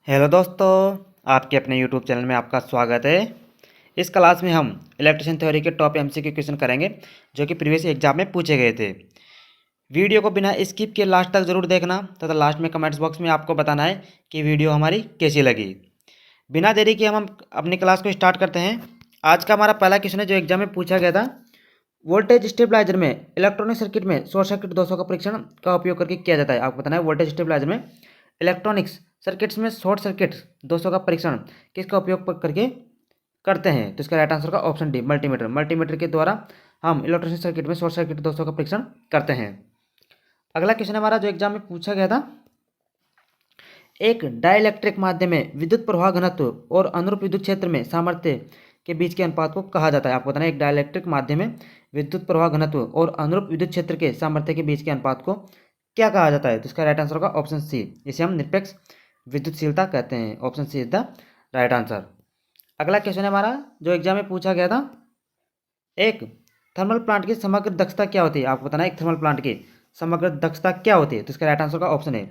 Hello दोस्तों, आपके अपने यूट्यूब चैनल में आपका स्वागत है। इस क्लास में हम इलेक्ट्रिशियन थ्योरी के टॉप एमसीक्यू क्वेश्चन करेंगे जो कि प्रीवियस एग्जाम में पूछे गए थे। वीडियो को बिना स्किप किए लास्ट तक ज़रूर देखना तथा लास्ट में कमेंट्स बॉक्स में आपको बताना है कि वीडियो हमारी कैसी लगी। बिना देरी के हम अपनी क्लास को स्टार्ट करते हैं। आज का हमारा पहला क्वेश्चन है जो एग्जाम में पूछा गया था। वोल्टेज स्टेबलाइजर में इलेक्ट्रॉनिक सर्किट में शॉर्ट सर्किट दोषों का परीक्षण का उपयोग करके किया जाता है। आपको बताना है वोल्टेज स्टेबलाइजर में इलेक्ट्रॉनिक्स सर्किट्स में शॉर्ट सर्किट दोषों का परीक्षण किसका उपयोग करके करते हैं। तो इसका राइट आंसर का ऑप्शन डी, मल्टीमीटर। मल्टीमीटर के द्वारा हम इलेक्ट्रॉनिक सर्किट में शॉर्ट सर्किट दोषों का परीक्षण करते हैं। अगला क्वेश्चन हमारा जो एग्जाम में पूछा गया था, एक डाइलेक्ट्रिक माध्यम में विद्युत प्रवाह घनत्व और अनुरूप विद्युत क्षेत्र में सामर्थ्य के बीच के अनुपात को कहा जाता है। आपको बताना है एक डाइलेक्ट्रिक माध्यम में विद्युत प्रवाह घनत्व और अनुरूप विद्युत क्षेत्र के सामर्थ्य के बीच के अनुपात को क्या कहा जाता है। तो इसका राइट आंसर होगा ऑप्शन सी, इसे हम निरपेक्ष विद्युतशीलता कहते हैं। Option C is the right answer. अगला क्वेश्चन है हमारा जो एग्जाम में पूछा गया था, एक थर्मल प्लांट की समग्र दक्षता क्या होती है। आपको बताना है एक थर्मल प्लांट की समग्र दक्षता क्या होती है। तो इसका राइट आंसर का ऑप्शन है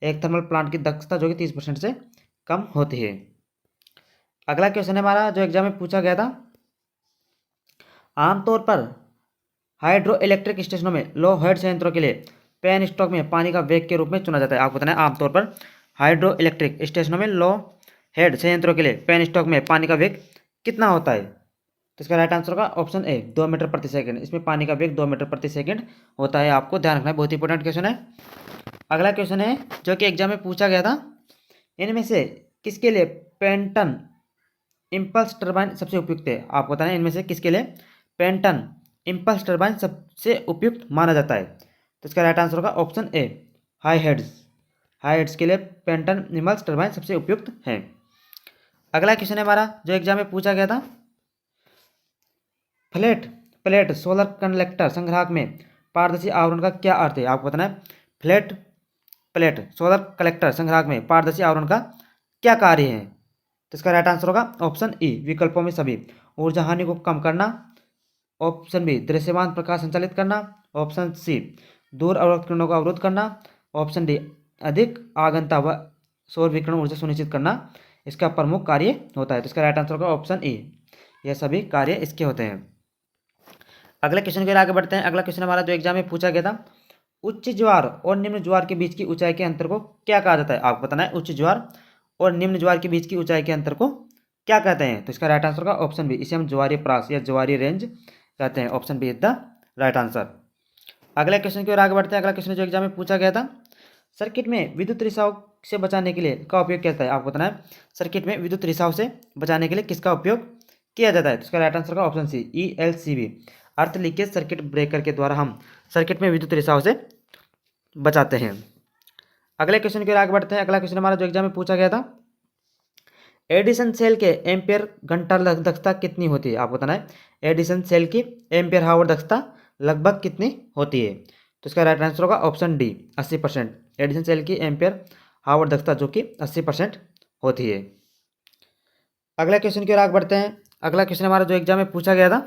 एक थर्मल प्लांट की दक्षता जो कि 30% से कम होती है। अगला क्वेश्चन है हमारा जो एग्जाम में पूछा गया था, आमतौर पर हाइड्रो इलेक्ट्रिक स्टेशनों में लो हेड संयंत्रों के लिए पेन स्टॉक में पानी का वेग के रूप में चुना जाता है। आपको बताना है आमतौर पर हाइड्रो इलेक्ट्रिक स्टेशनों में लो हेड संयंत्रों के लिए पेन स्टॉक में पानी का वेग कितना होता है। तो इसका राइट आंसर का ऑप्शन ए 2 मीटर प्रति सेकंड। इसमें पानी का वेग 2 मीटर प्रति सेकंड होता है। आपको ध्यान रखना है, बहुत इंपॉर्टेंट क्वेश्चन है। अगला क्वेश्चन है जो कि एग्जाम में पूछा गया था, इनमें से किसके लिए पेंटन इम्पल्स टर्बाइन सबसे उपयुक्त है। आपको बताना है इनमें से किसके लिए पेंटन इम्पल्स टर्बाइन सबसे उपयुक्त माना जाता है। तो इसका राइट आंसर होगा option A high heads. High heads के लिए पेंटन इम्पल्स टर्बाइन सबसे उपयुक्त है। अगला क्वेश्चन है हमारा जो एग्जाम में पूछा गया था, फ्लैट प्लेट सोलर कंडक्टर संग्राहक में पारदर्शी आवरण का क्या अर्थ है। आपको बताना है फ्लैट प्लेट सोलर कलेक्टर संग्राहक में पारदर्शी आवरण का क्या कार्य है। तो इसका राइट आंसर होगा ऑप्शन ई विकल्पों में सभी। ऊर्जा हानि को कम करना। ऑप्शन बी दृश्यमान प्रकाश संचालित करना। ऑप्शन सी दूर अवरोध किरणों का अवरोध करना। ऑप्शन डी अधिक आगंता व सौर विकिरण ऊर्जा सुनिश्चित करना इसका प्रमुख कार्य होता है। तो इसका राइट आंसर होगा ऑप्शन ए, यह सभी कार्य इसके होते हैं। अगले क्वेश्चन के लिए आगे बढ़ते हैं। अगला क्वेश्चन हमारा जो एग्जाम में पूछा गया था, उच्च ज्वार और निम्न ज्वार के बीच की ऊंचाई के अंतर को क्या कहा जाता है। आपको बताना है उच्च ज्वार और निम्न ज्वार के बीच की ऊंचाई के अंतर को क्या कहते हैं। तो इसका राइट आंसर का ऑप्शन बी, इसे हम ज्वारीय प्रास या ज्वारीय रेंज कहते हैं। Option B is the right answer. अगले क्वेश्चन की ओर आगे बढ़ते हैं। अगला क्वेश्चन जो एग्जाम में पूछा गया था, सर्किट में विद्युत रिसाव से बचाने के लिए का उपयोग किया जाता है। आपको बताना है सर्किट में विद्युत रिसाव से बचाने के लिए किसका उपयोग किया जाता है। तो इसका राइट आंसर का option C ELCB earth leakage circuit breaker के द्वारा हम सर्किट में विद्युत रिसाव से बचाते हैं। अगले क्वेश्चन की ओर आगे बढ़ते हैं। अगला क्वेश्चन हमारा जो एग्जाम में पूछा गया था, एडिसन सेल के एम्पियर घंटा दक्षता कितनी होती है। आपको बताना है एडिसन सेल की एम्पियर हावर दक्षता लगभग कितनी होती है। तो इसका राइट आंसर होगा ऑप्शन डी 80%। एडिसन सेल की एम्पियर हावर दक्षता जो कि 80% होती है। अगला क्वेश्चन की ओर आगे बढ़ते हैं। अगला क्वेश्चन हमारा जो एग्जाम में पूछा गया था,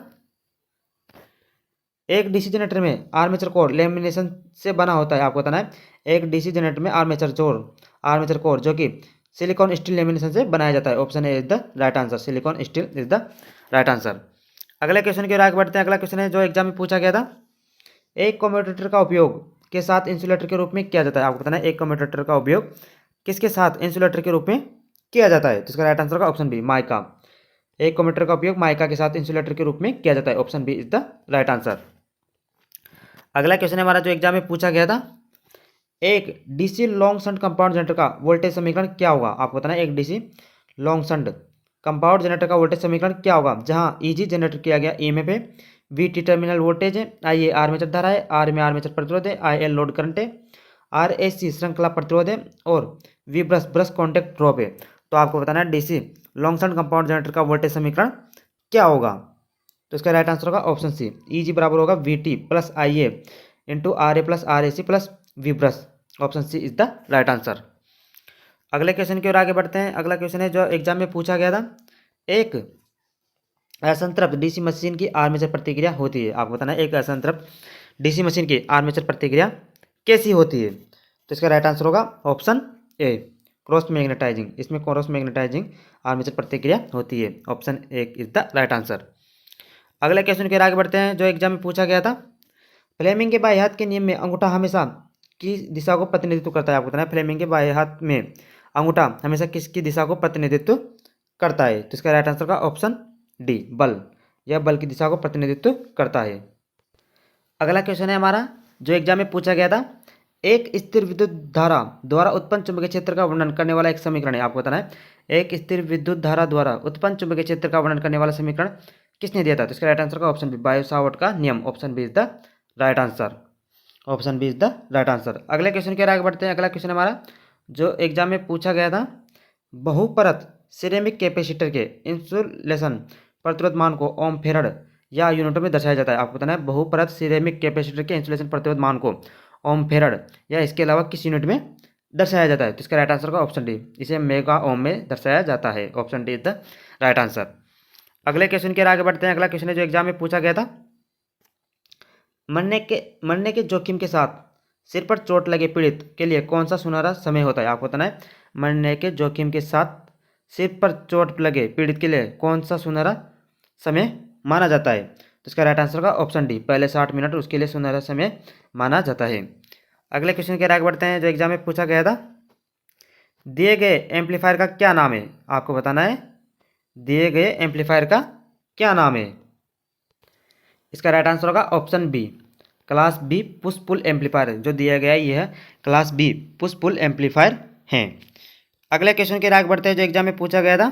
एक डीसी जनरेटर में आर्मेचर कोर लेमिनेशन से बना होता है। आपको बताना है एक डीसी जनरेटर में आर्मेचर कोर जो कि सिलिकॉन स्टील लेमिनेशन से बनाया जाता है। Option A is the right answer, silicon steel is the right answer. अगले क्वेश्चन की ओर आगे बढ़ते हैं। अगला क्वेश्चन है जो एग्जाम में पूछा गया था, एक कम्यूटेटर का उपयोग के साथ इंसुलेटर के रूप में किया जाता है। आपको बताना है एक कम्यूटेटर का उपयोग किसके साथ इंसुलेटर के रूप में किया जाता है। तो इसका राइट आंसर का ऑप्शन बी माइका। एक कम्यूटेटर का उपयोग माइका के साथ इंसुलेटर के रूप में किया जाता है। Option B is the right answer. अगला क्वेश्चन हमारा जो एग्जाम में पूछा गया था, एक DC long shunt compound generator का वोल्टेज समीकरण क्या होगा। आपको बताना है एक DC long shunt compound generator का वोल्टेज समीकरण क्या होगा, जहां ईजी जनरेट किया गया ईएमएफ है, VT टर्मिनल वोल्टेज है, IA आर्मेचर धारा है, R में आर्मेचर प्रतिरोध है, IL लोड करंट है, RAC श्रृंखला प्रतिरोध है और V ब्रश कॉन्टैक्ट ड्रॉप है। तो आपको बताना है DC long shunt compound generator का वोल्टेज समीकरण क्या होगा। तो इसका राइट आंसर होगा ऑप्शन सी, EG बराबर होगा VT plus IA into RA plus RAC plus V brush. Option C is the right answer. अगले क्वेश्चन की ओर आगे बढ़ते हैं। अगला क्वेश्चन है जो एग्जाम में पूछा गया था, एक असंतृप्त डीसी मशीन की आर्मेचर प्रतिक्रिया होती है। आपको बताना है एक असंतृप्त डीसी मशीन की आर्मेचर प्रतिक्रिया कैसी होती है। तो इसका राइट आंसर होगा ऑप्शन ए क्रॉस मैग्नेटाइजिंग, इसमें क्रॉस मैग्नेटाइजिंग आर्मेचर प्रतिक्रिया होती है। Option A is the right answer. अगले क्वेश्चन के आगे बढ़ते हैं जो एग्जाम में पूछा गया था। फ्लेमिंग के बाएं हाथ के नियम में अंगूठा हमेशा किस दिशा को प्रतिनिधित्व करता है? आपको बताना है फ्लेमिंग के बाएं हाथ में अंगूठा हमेशा किसकी दिशा को प्रतिनिधित्व करता है? तो इसका राइट आंसर का ऑप्शन डी बल, यह बल की दिशा को प्रतिनिधित्व करता है। अगला क्वेश्चन है हमारा जो एग्जाम में पूछा गया था। एक स्थिर विद्युत धारा द्वारा उत्पन्न चुंबकीय क्षेत्र का वर्णन करने वाला एक समीकरण है। आपको बताना है एक स्थिर विद्युत धारा द्वारा उत्पन्न चुंबकीय क्षेत्र का वर्णन करने वाला समीकरण किसने दिया था? तो इसका राइट आंसर का ऑप्शन बी बायो-सावर्ट का नियम। Option B is the right answer. Option B is the right answer. अगले क्वेश्चन के आगे बढ़ते हैं। अगला क्वेश्चन हमारा जो एग्जाम में पूछा गया था। बहुपरत सिरेमिक कैपेसिटर के इंसुलेशन प्रतिरोध मान को ओम फेरड या यूनिटों में दर्शाया जाता है। आपको बताना है बहुपरत सिरेमिक कैपेसिटर के इंसुलेशन प्रतिरोध मान को ओम फेरड या इसके अलावा किस यूनिट में दर्शाया जाता है? तो इसका राइट आंसर का ऑप्शन डी, इसे मेगा ओम में दर्शाया जाता है। Option D is the right answer. अगले क्वेश्चन के आगे बढ़ते हैं। अगला क्वेश्चन है जो एग्जाम में पूछा गया था। मरने के जोखिम के साथ सिर पर चोट लगे पीड़ित के लिए कौन सा सुनहरा समय होता है? आपको बताना है मरने के जोखिम के साथ सिर पर चोट लगे पीड़ित के लिए कौन सा सुनहरा समय माना जाता है? तो इसका राइट आंसर का ऑप्शन डी पहले 60 मिनट उसके लिए सुनहरा समय माना जाता है। अगले क्वेश्चन के आगे बढ़ते हैं जो एग्जाम में पूछा गया था। दिए गए एम्पलीफायर का क्या नाम है? आपको बताना है दिए गए एम्पलीफायर का क्या नाम है? इसका राइट आंसर होगा option B class B push pull amplifier. जो दिया गया है यह class B push pull amplifier है। अगले क्वेश्चन के आगे बढ़ते हैं जो एग्जाम में पूछा गया था।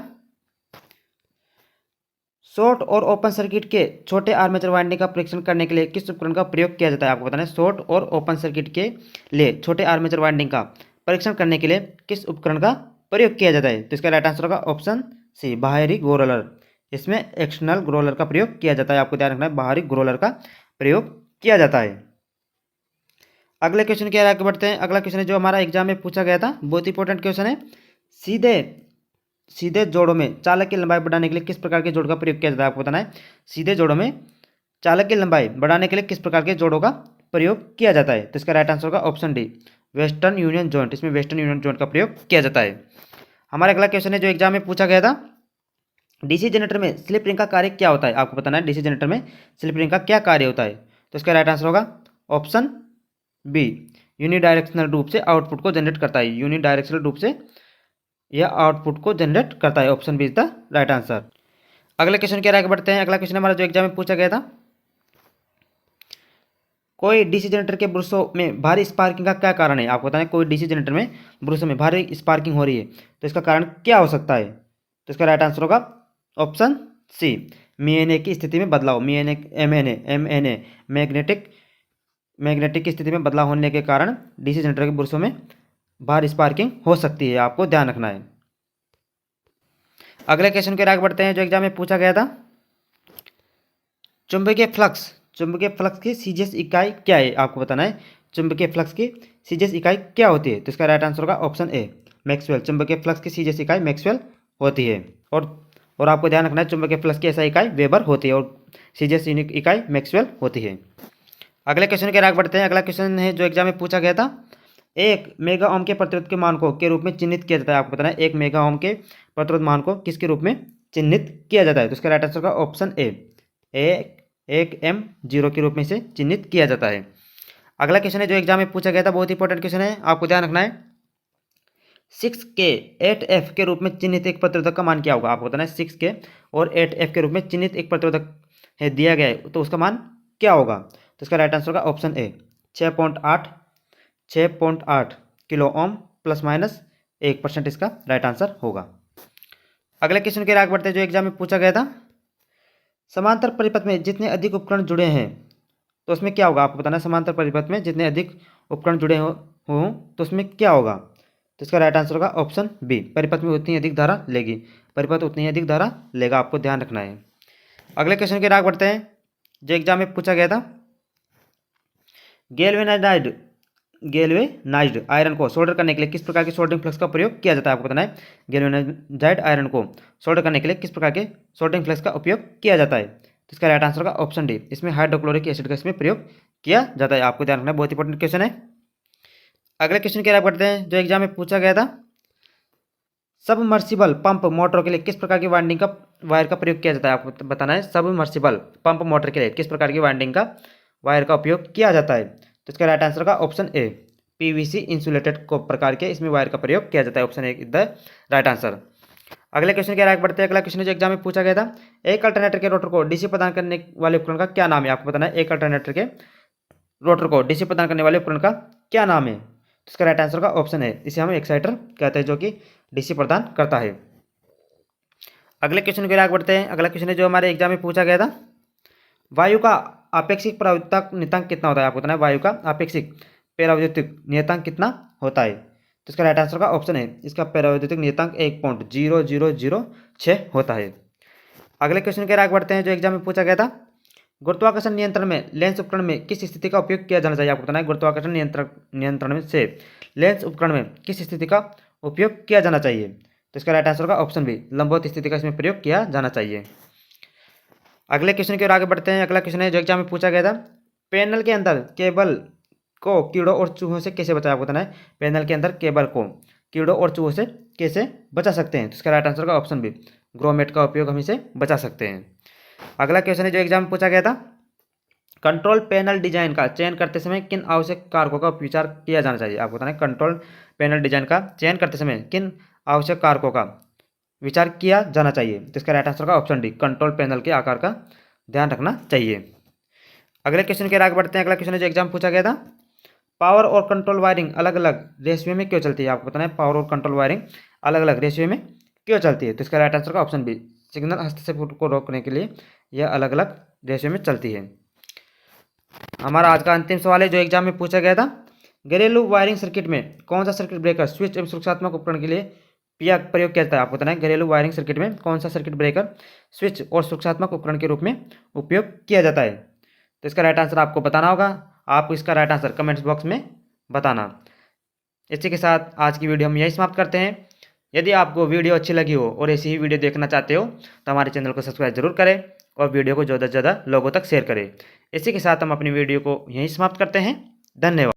शॉर्ट और ओपन सर्किट के छोटे आर्मेचर वाइंडिंग का परीक्षण करने के लिए किस उपकरण का प्रयोग किया जाता है? आपको बताना है शॉर्ट और ओपन सर्किट के लिए छोटे आर्मेचर वाइंडिंग का परीक्षण करने के लिए किस उपकरण का प्रयोग किया जाता है? तो इसका राइट आंसर होगा ऑप्शन सी बाहरी ग्रोलर। इसमें एक्सटर्नल ग्रोलर का प्रयोग किया जाता है। आपको ध्यान रखना है बाहरी ग्रोलर का प्रयोग किया जाता है। अगले क्वेश्चन के आगे बढ़ते हैं। अगला क्वेश्चन है जो हमारा एग्जाम में पूछा गया था, बहुत इंपॉर्टेंट क्वेश्चन है। सीधे जोड़ों में चालक की लंबाई बढ़ाने के लिए किस प्रकार के जोड़ का प्रयोग किया जाता है? आपको बताना है सीधे जोड़ों में चालक की लंबाई बढ़ाने के लिए किस प्रकार के जोड़ों का प्रयोग किया जाता है? तो इसका राइट आंसर होगा option D western union joint. इसमें वेस्टर्न यूनियन जॉइंट का प्रयोग किया जाता है। हमारा अगला क्वेश्चन है जो एग्जाम में पूछा गया था। डीसी जनरेटर में स्लिप रिंग का कार्य क्या होता है? आपको बताना है डीसी जनरेटर में स्लिप रिंग का क्या कार्य होता है? तो इसका राइट आंसर होगा ऑप्शन बी यूनिडायरेक्शनल रूप से आउटपुट को जनरेट करता है। यूनिडायरेक्शनल रूप से यह आउटपुट को जनरेट करता है। Option B is the right answer. अगले क्वेश्चन के आगे बढ़ते हैं। अगला क्वेश्चन हमारा जो एग्जाम में पूछा गया था। कोई डीसी जनरेटर के ब्रशों में भारी स्पार्किंग का क्या कारण है? आपको बताना है कोई डीसी जनरेटर में ब्रशों में भारी स्पार्किंग हो रही है तो इसका कारण क्या हो सकता है? तो इसका राइट आंसर होगा ऑप्शन सी MNA की स्थिति में बदलाव। MNA मैग्नेटिक की स्थिति में बदलाव होने के कारण डीसी जनरेटर के ब्रशों में भारी स्पार्किंग हो सकती है। आपको ध्यान रखना है। अगले क्वेश्चन के आगे बढ़ते हैं जो एग्जाम में पूछा गया था। चुंबकीय फ्लक्स की सीजीएस इकाई क्या है? आपको बताना है चुंबकीय फ्लक्स की सीजीएस इकाई क्या होती है? तो इसका राइट आंसर होगा ऑप्शन ए मैक्सवेल। चुंबकीय फ्लक्स की सीजीएस इकाई मैक्सवेल होती है। और आपको ध्यान रखना है चुंबकीय फ्लक्स की एसआई इकाई वेबर होती है और सीजीएस इकाई मैक्सवेल होती है। अगले क्वेश्चन के आगे बढ़ते हैं। अगला क्वेश्चन है जो एग्जाम में पूछा गया था। एक मेगा ओम के प्रतिरोध के मान को के रूप में चिन्हित किया जाता है। आपको बताना है एक मेगा ओम के प्रतिरोध मान को किसके रूप में चिन्हित किया जाता है? तो इसका राइट आंसर का ऑप्शन ए 1m0 के रूप में इसे चिन्हित किया जाता है। अगला क्वेश्चन है जो एग्जाम में पूछा गया था, बहुत इंपॉर्टेंट क्वेश्चन है, आपको ध्यान रखना है। 6K 8F के रूप में चिन्हित एक प्रतिरोधक का मान क्या होगा? आपको बताना है 6K और 8F के रूप में चिन्हित एक प्रतिरोधक है दिया गया है तो उसका मान क्या होगा? तो इसका राइट आंसर होगा option A 6.8 kilo ohm plus minus 1% इसका राइट आंसर होगा। अगले क्वेश्चन के आगे बढ़ते हैं जो एग्जाम में पूछा गया था। समांतर परिपथ में जितने अधिक उपकरण जुड़े हैं तो उसमें क्या होगा? आपको बताना है समांतर परिपथ में जितने अधिक उपकरण जुड़े हों तो उसमें क्या होगा? तो इसका राइट आंसर होगा ऑप्शन बी परिपथ में उतनी अधिक धारा लेगी। परिपथ उतनी अधिक धारा लेगा, आपको ध्यान रखना है। अगले क्वेश्चन के आगे बढ़ते हैं जो एग्जाम में पूछा गया था। गैल्वेनाइज्ड आयरन को सोल्डर करने के लिए किस प्रकार के सोल्डरिंग फ्लक्स का प्रयोग किया जाता है? आपको बताना है गैल्वेनाइज्ड आयरन को सोल्डर करने के लिए किस प्रकार के सोल्डरिंग फ्लक्स का उपयोग किया जाता है? तो इसका राइट आंसर का ऑप्शन डी इसमें हाइड्रोक्लोरिक एसिड का इसमें प्रयोग किया जाता है। आपको ध्यान रखना है, बहुत इंपॉर्टेंट क्वेश्चन है। अगले क्वेश्चन के आगे बढ़ते हैं जो एग्जाम में पूछा गया था। सबमर्सिबल पंप मोटर के लिए किस प्रकार की वाइंडिंग का वायर का प्रयोग किया जाता है? आपको बताना है सबमर्सिबल पंप मोटर के लिए किस प्रकार की वाइंडिंग का वायर का उपयोग किया जाता है। तो इसका राइट आंसर का ऑप्शन ए, पीवीसी इंसुलेटेड को प्रकार के इसमें वायर का प्रयोग किया जाता है। Option A the right answer. अगले क्वेश्चन की आगे बढ़ते हैं। अगला क्वेश्चन जो एग्जाम में पूछा गया था, एक अल्टरनेटर के रोटर को डीसी प्रदान करने वाले उपकरण का क्या नाम है? आपको बताना है एक अल्टरनेटर के रोटर को डीसी प्रदान करने वाले उपकरण का क्या नाम है? तो इसका राइट आंसर का ऑप्शन है, इसे हम एक्साइटर कहते हैं जो कि डीसी प्रदान करता है। अगले क्वेश्चन की आगे बढ़ते हैं। अगला क्वेश्चन है जो हमारे एग्जाम में पूछा गया था, वायु का आपेक्षिक परावर्तक नियतांक कितना होता है? आपको बताना है वायु का आपेक्षिक परावर्तक नियतांक कितना होता है। तो इसका राइट आंसर का ऑप्शन है, इसका परावर्तक नियतांक 1.0006 होता है। अगले क्वेश्चन के आगे बढ़ते हैं जो एग्जाम में पूछा गया था, गुरुत्वाकर्षण नियंत्रण में लेंस उपकरण में किस स्थिति का उपयोग किया जाना चाहिए? आपको बताना है गुरुत्वाकर्षण नियंत्रण में से लेंस उपकरण में किस स्थिति का उपयोग किया जाना चाहिए। तो इसका राइट आंसर का ऑप्शन बी, लंबवत स्थिति का इसमें प्रयोग किया जाना चाहिए। अगले क्वेश्चन की ओर आगे बढ़ते हैं। अगला क्वेश्चन है जो एग्जाम में पूछा गया था, पैनल के अंदर केबल को कीड़ों और चूहों से कैसे बचाया? आपको बताना है पैनल के अंदर केबल को कीड़ों और चूहों से कैसे बचा सकते हैं। तो इसका राइट आंसर का ऑप्शन बी, ग्रोमेट का उपयोग हम इसे बचा सकते हैं। अगला क्वेश्चन है जो एग्जाम में पूछा गया था, कंट्रोल पैनल डिजाइन का चयन करते समय किन आवश्यक कारकों का विचार किया जाना चाहिए? आपको बताना है कंट्रोल पैनल डिजाइन का चयन करते समय किन आवश्यक कारकों का विचार किया जाना चाहिए। तो इसका राइट आंसर का ऑप्शन डी, कंट्रोल पैनल के आकार का ध्यान रखना चाहिए। अगले क्वेश्चन के आगे बढ़ते हैं। अगला क्वेश्चन है जो एग्जाम पूछा गया था, पावर और कंट्रोल वायरिंग अलग अलग रेशियो में क्यों चलती है? आपको बताना है पावर और कंट्रोल वायरिंग अलग अलग रेशियो में क्यों चलती है। तो इसका राइट आंसर का ऑप्शन बी, सिग्नल हस्तक्षेप को रोकने के लिए यह अलग अलग रेशियो में चलती है। हमारा आज का अंतिम सवाल है जो एग्जाम में पूछा गया था, घरेलू वायरिंग सर्किट में कौन सा सर्किट ब्रेकर स्विच एवं सुरक्षात्मक उपकरण के लिए प्रयोग किया जाता है? आपको बताना है घरेलू वायरिंग सर्किट में कौन सा सर्किट ब्रेकर स्विच और सुरक्षात्मक उपकरण के रूप में उपयोग किया जाता है। तो इसका राइट आंसर आपको बताना होगा। आप इसका राइट आंसर कमेंट्स बॉक्स में बताना। इसी के साथ आज की वीडियो हम यही समाप्त करते हैं। यदि आपको वीडियो अच्छी लगी हो और ऐसी ही वीडियो देखना चाहते हो तो हमारे चैनल को सब्सक्राइब जरूर करें और वीडियो को ज़्यादा से ज़्यादा लोगों तक शेयर करें। इसी के साथ हम अपनी वीडियो को यहीं समाप्त करते हैं। धन्यवाद।